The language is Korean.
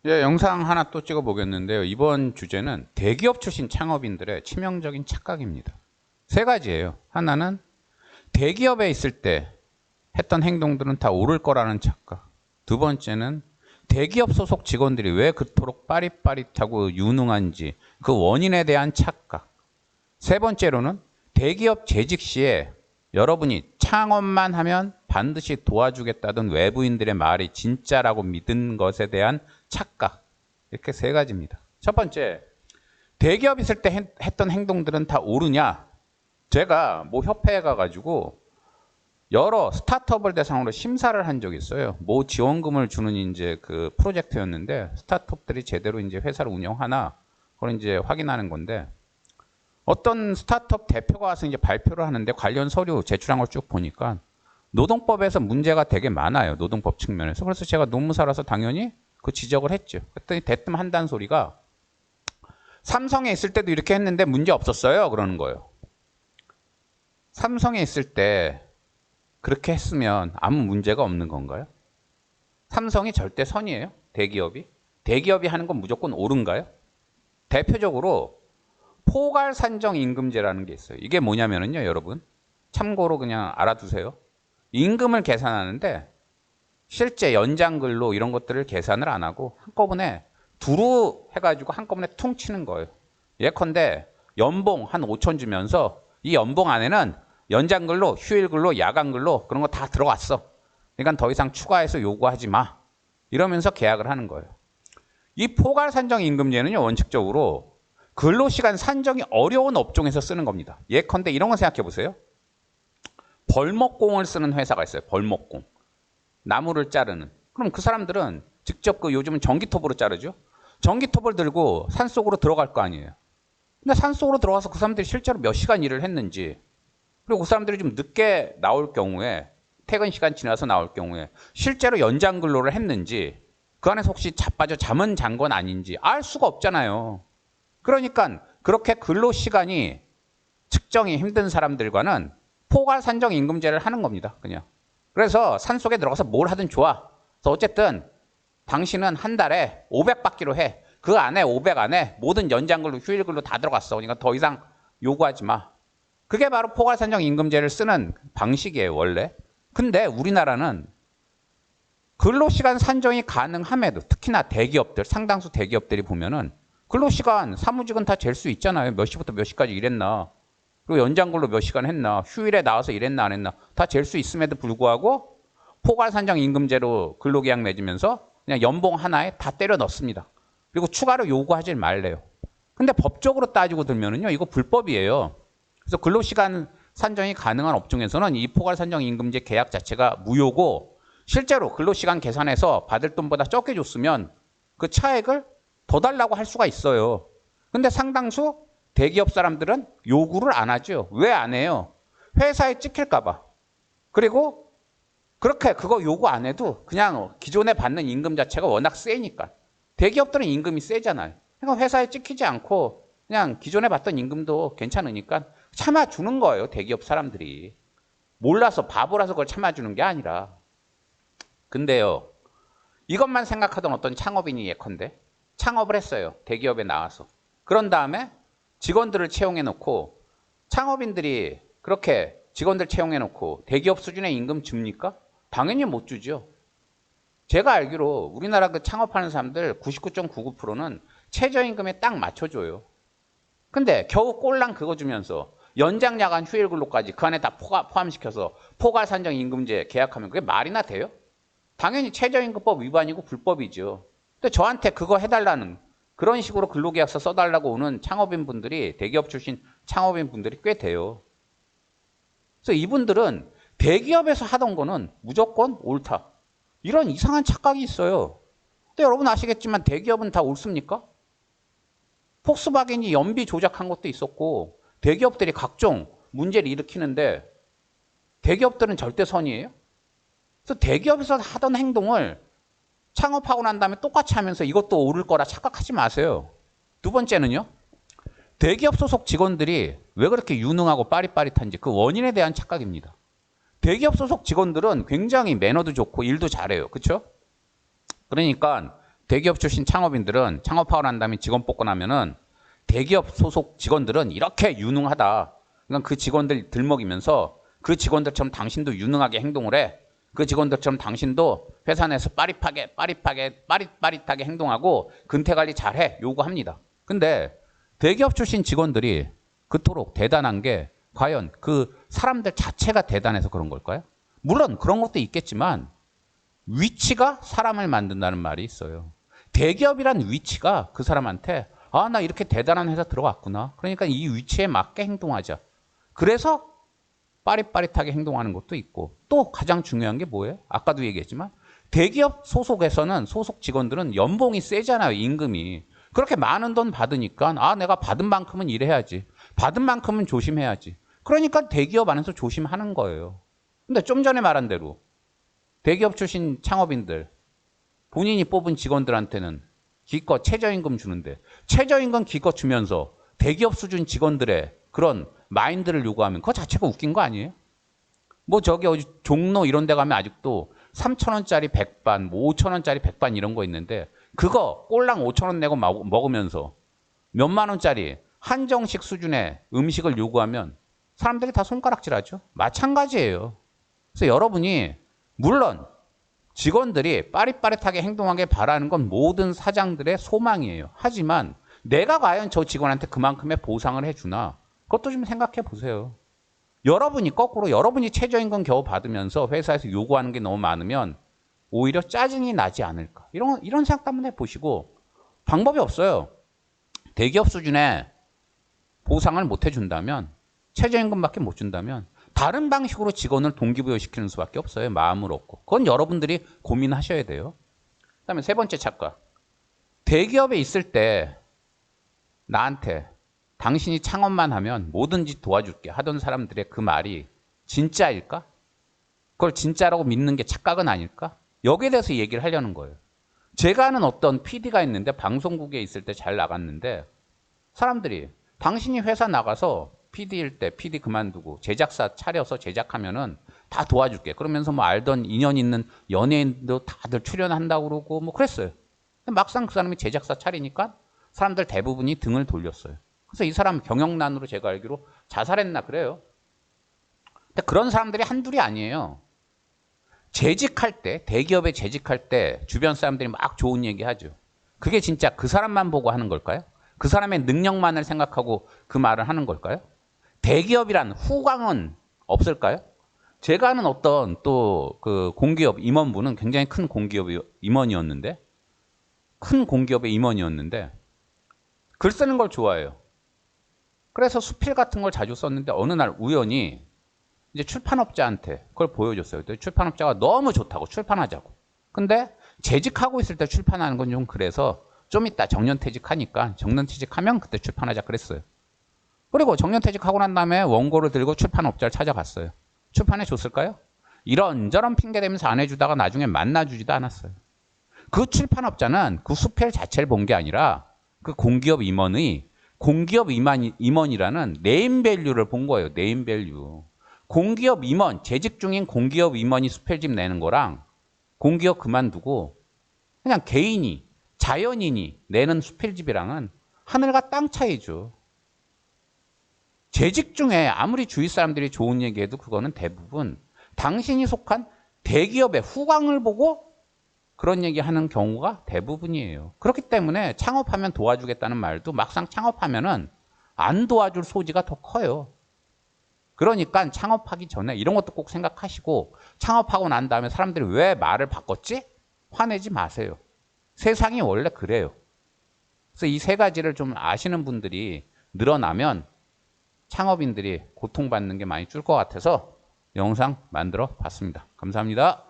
예, 영상 하나 또 찍어 보겠는데요. 이번 주제는 대기업 출신 창업인들의 치명적인 착각입니다. 세 가지예요. 하나는 대기업에 있을 때 했던 행동들은 다 옳을 거라는 착각. 두 번째는 대기업 소속 직원들이 왜 그토록 빠릿빠릿하고 유능한지 그 원인에 대한 착각. 세 번째로는 대기업 재직 시에 여러분이 창업만 하면 반드시 도와주겠다던 외부인들의 말이 진짜라고 믿은 것에 대한 착각. 이렇게 세 가지입니다. 첫 번째, 대기업 있을 때 했던 행동들은 다 옳으냐? 제가 모 협회에 가가지고 여러 스타트업을 대상으로 심사를 한 적이 있어요. 모 지원금을 주는 이제 그 프로젝트였는데 스타트업들이 제대로 이제 회사를 운영하나 그걸 이제 확인하는 건데 어떤 스타트업 대표가 와서 이제 발표를 하는데 관련 서류 제출한 걸 쭉 보니까 노동법에서 문제가 되게 많아요. 노동법 측면에서. 그래서 제가 노무사라서 당연히 그 지적을 했죠. 그랬더니 대뜸 한다는 소리가 삼성에 있을 때도 이렇게 했는데 문제 없었어요. 그러는 거예요. 삼성에 있을 때 그렇게 했으면 아무 문제가 없는 건가요? 삼성이 절대 선이에요? 대기업이? 대기업이 하는 건 무조건 옳은가요? 대표적으로 포괄산정임금제라는 게 있어요. 이게 뭐냐면요, 여러분. 참고로 그냥 알아두세요. 임금을 계산하는데 실제 연장근로 이런 것들을 계산을 안 하고 한꺼번에 두루 해가지고 한꺼번에 퉁 치는 거예요. 예컨대 연봉 한 5천 주면서 이 연봉 안에는 연장근로, 휴일근로, 야간근로 그런 거 다 들어갔어. 그러니까 더 이상 추가해서 요구하지 마. 이러면서 계약을 하는 거예요. 이 포괄산정임금제는요, 원칙적으로 근로시간 산정이 어려운 업종에서 쓰는 겁니다. 예컨대 이런 거 생각해 보세요. 벌목공을 쓰는 회사가 있어요. 벌목공. 나무를 자르는. 그럼 그 사람들은 직접 그 요즘은 전기톱으로 자르죠. 전기톱을 들고 산속으로 들어갈 거 아니에요. 근데 산속으로 들어가서 그 사람들이 실제로 몇 시간 일을 했는지, 그리고 그 사람들이 좀 늦게 나올 경우에, 퇴근 시간 지나서 나올 경우에 실제로 연장 근로를 했는지, 그 안에서 혹시 자빠져 잠은 잔 건 아닌지 알 수가 없잖아요. 그러니까 그렇게 근로 시간이 측정이 힘든 사람들과는 포괄산정임금제를 하는 겁니다. 그냥. 그래서 산속에 들어가서 뭘 하든 좋아. 그래서 어쨌든 당신은 한 달에 500 받기로 해. 그 안에 500 안에 모든 연장근로, 휴일근로 다 들어갔어. 그러니까 더 이상 요구하지 마. 그게 바로 포괄산정임금제를 쓰는 방식이에요, 원래. 근데 우리나라는 근로시간 산정이 가능함에도 특히나 대기업들, 상당수 대기업들이 보면은 근로시간, 사무직은 다 잴 수 있잖아요. 몇 시부터 몇 시까지 일했나. 그리고 연장근로 몇 시간 했나. 휴일에 나와서 일했나 안 했나. 다 잴 수 있음에도 불구하고 포괄산정임금제로 근로계약 맺으면서 그냥 연봉 하나에 다 때려 넣습니다. 그리고 추가로 요구하지 말래요. 근데 법적으로 따지고 들면은요, 이거 불법이에요. 그래서 근로시간 산정이 가능한 업종에서는 이 포괄산정임금제 계약 자체가 무효고, 실제로 근로시간 계산해서 받을 돈보다 적게 줬으면 그 차액을 더 달라고 할 수가 있어요. 근데 상당수 대기업 사람들은 요구를 안 하죠. 왜 안 해요? 회사에 찍힐까 봐. 그리고 그렇게 그거 요구 안 해도 그냥 기존에 받는 임금 자체가 워낙 세니까. 대기업들은 임금이 세잖아요. 그러니까 회사에 찍히지 않고 그냥 기존에 받던 임금도 괜찮으니까 참아주는 거예요. 대기업 사람들이. 몰라서 바보라서 그걸 참아주는 게 아니라. 근데요, 이것만 생각하던 어떤 창업인이 예컨대 창업을 했어요. 대기업에 나와서. 그런 다음에 직원들을 채용해 놓고, 창업인들이 그렇게 직원들 채용해 놓고 대기업 수준의 임금 줍니까? 당연히 못 주죠. 제가 알기로 우리나라 그 창업하는 사람들 99.99%는 최저임금에 딱 맞춰줘요. 근데 겨우 꼴랑 그거 주면서 연장 야간 휴일 근로까지 그 안에 다 포함시켜서 포괄산정임금제 계약하면 그게 말이나 돼요? 당연히 최저임금법 위반이고 불법이죠. 근데 저한테 그거 해달라는 그런 식으로 근로계약서 써달라고 오는 창업인 분들이, 대기업 출신 창업인 분들이 꽤 돼요. 그래서 이분들은 대기업에서 하던 거는 무조건 옳다. 이런 이상한 착각이 있어요. 근데 여러분 아시겠지만 대기업은 다 옳습니까? 폭스바겐이 연비 조작한 것도 있었고, 대기업들이 각종 문제를 일으키는데 대기업들은 절대 선이에요? 그래서 대기업에서 하던 행동을 창업하고 난 다음에 똑같이 하면서 이것도 옳을 거라 착각하지 마세요. 두 번째는요, 대기업 소속 직원들이 왜 그렇게 유능하고 빠릿빠릿한지 그 원인에 대한 착각입니다. 대기업 소속 직원들은 굉장히 매너도 좋고 일도 잘해요. 그렇죠? 그러니까 대기업 출신 창업인들은 창업하고 난 다음에 직원 뽑고 나면은 대기업 소속 직원들은 이렇게 유능하다. 그러니까 그 직원들 들먹이면서 그 직원들처럼 당신도 유능하게 행동을 해. 그 직원들처럼 당신도 회사 내에서 빠릿빠릿하게 행동하고 근태관리 잘해. 요구합니다. 근데 대기업 출신 직원들이 그토록 대단한 게 과연 그 사람들 자체가 대단해서 그런 걸까요? 물론 그런 것도 있겠지만 위치가 사람을 만든다는 말이 있어요. 대기업이란 위치가 그 사람한테 아, 나 이렇게 대단한 회사 들어갔구나. 그러니까 이 위치에 맞게 행동하자. 그래서 빠릿빠릿하게 행동하는 것도 있고 또 가장 중요한 게 뭐예요? 아까도 얘기했지만 대기업 소속에서는 소속 직원들은 연봉이 세잖아요. 임금이. 그렇게 많은 돈 받으니까 아, 내가 받은 만큼은 일해야지. 받은 만큼은 조심해야지. 그러니까 대기업 안에서 조심하는 거예요. 근데 좀 전에 말한 대로 대기업 출신 창업인들 본인이 뽑은 직원들한테는 기껏 최저임금 주는데 최저임금 기껏 주면서 대기업 수준 직원들의 그런 마인드를 요구하면 그거 자체가 웃긴 거 아니에요? 뭐 저기 어디 종로 이런 데 가면 아직도 3,000원짜리 백반, 뭐 5,000원짜리 백반 이런 거 있는데 그거 꼴랑 5,000원 내고 먹으면서 몇만 원짜리 한정식 수준의 음식을 요구하면 사람들이 다 손가락질하죠. 마찬가지예요. 그래서 여러분이 물론 직원들이 빠릿빠릿하게 행동하게 바라는 건 모든 사장들의 소망이에요. 하지만 내가 과연 저 직원한테 그만큼의 보상을 해주나? 그것도 좀 생각해 보세요. 여러분이 거꾸로 여러분이 최저임금 겨우 받으면서 회사에서 요구하는 게 너무 많으면 오히려 짜증이 나지 않을까. 이런 생각도 한번 해보시고 방법이 없어요. 대기업 수준의 보상을 못 해준다면 최저임금밖에 못 준다면 다른 방식으로 직원을 동기부여시키는 수밖에 없어요. 마음을 얻고. 그건 여러분들이 고민하셔야 돼요. 그다음에 세 번째 착각. 대기업에 있을 때 나한테 당신이 창업만 하면 뭐든지 도와줄게 하던 사람들의 그 말이 진짜일까? 그걸 진짜라고 믿는 게 착각은 아닐까? 여기에 대해서 얘기를 하려는 거예요. 제가 아는 어떤 PD가 있는데 방송국에 있을 때 잘 나갔는데 사람들이 당신이 회사 나가서 PD일 때 PD 그만두고 제작사 차려서 제작하면은 다 도와줄게. 그러면서 뭐 알던 인연 있는 연예인도 다들 출연한다고 그러고 뭐 그랬어요. 막상 그 사람이 제작사 차리니까 사람들 대부분이 등을 돌렸어요. 그래서 이 사람 경영난으로 제가 알기로 자살했나 그래요. 근데 그런 사람들이 한둘이 아니에요. 재직할 때, 대기업에 재직할 때 주변 사람들이 막 좋은 얘기 하죠. 그게 진짜 그 사람만 보고 하는 걸까요? 그 사람의 능력만을 생각하고 그 말을 하는 걸까요? 대기업이란 후광은 없을까요? 제가 아는 어떤 또 그 공기업 임원분은 굉장히 큰 공기업 임원이었는데 글 쓰는 걸 좋아해요. 그래서 수필 같은 걸 자주 썼는데 어느 날 우연히 이제 출판업자한테 그걸 보여줬어요. 출판업자가 너무 좋다고 출판하자고. 근데 재직하고 있을 때 출판하는 건 좀 그래서 좀 이따 정년퇴직하니까 정년퇴직하면 그때 출판하자 그랬어요. 그리고 정년퇴직하고 난 다음에 원고를 들고 출판업자를 찾아갔어요. 출판해 줬을까요? 이런저런 핑계 대면서 안 해주다가 나중에 만나주지도 않았어요. 그 출판업자는 그 수필 자체를 본 게 아니라 그 공기업 임원이라는 네임밸류를 본 거예요. 네임밸류. 공기업 임원, 재직 중인 공기업 임원이 수필집 내는 거랑 공기업 그만두고 그냥 개인이, 자연인이 내는 수필집이랑은 하늘과 땅 차이죠. 재직 중에 아무리 주위 사람들이 좋은 얘기해도 그거는 대부분 당신이 속한 대기업의 후광을 보고 그런 얘기하는 경우가 대부분이에요. 그렇기 때문에 창업하면 도와주겠다는 말도 막상 창업하면은 안 도와줄 소지가 더 커요. 그러니까 창업하기 전에 이런 것도 꼭 생각하시고 창업하고 난 다음에 사람들이 왜 말을 바꿨지? 화내지 마세요. 세상이 원래 그래요. 그래서 이 세 가지를 좀 아시는 분들이 늘어나면 창업인들이 고통받는 게 많이 줄 것 같아서 영상 만들어 봤습니다. 감사합니다.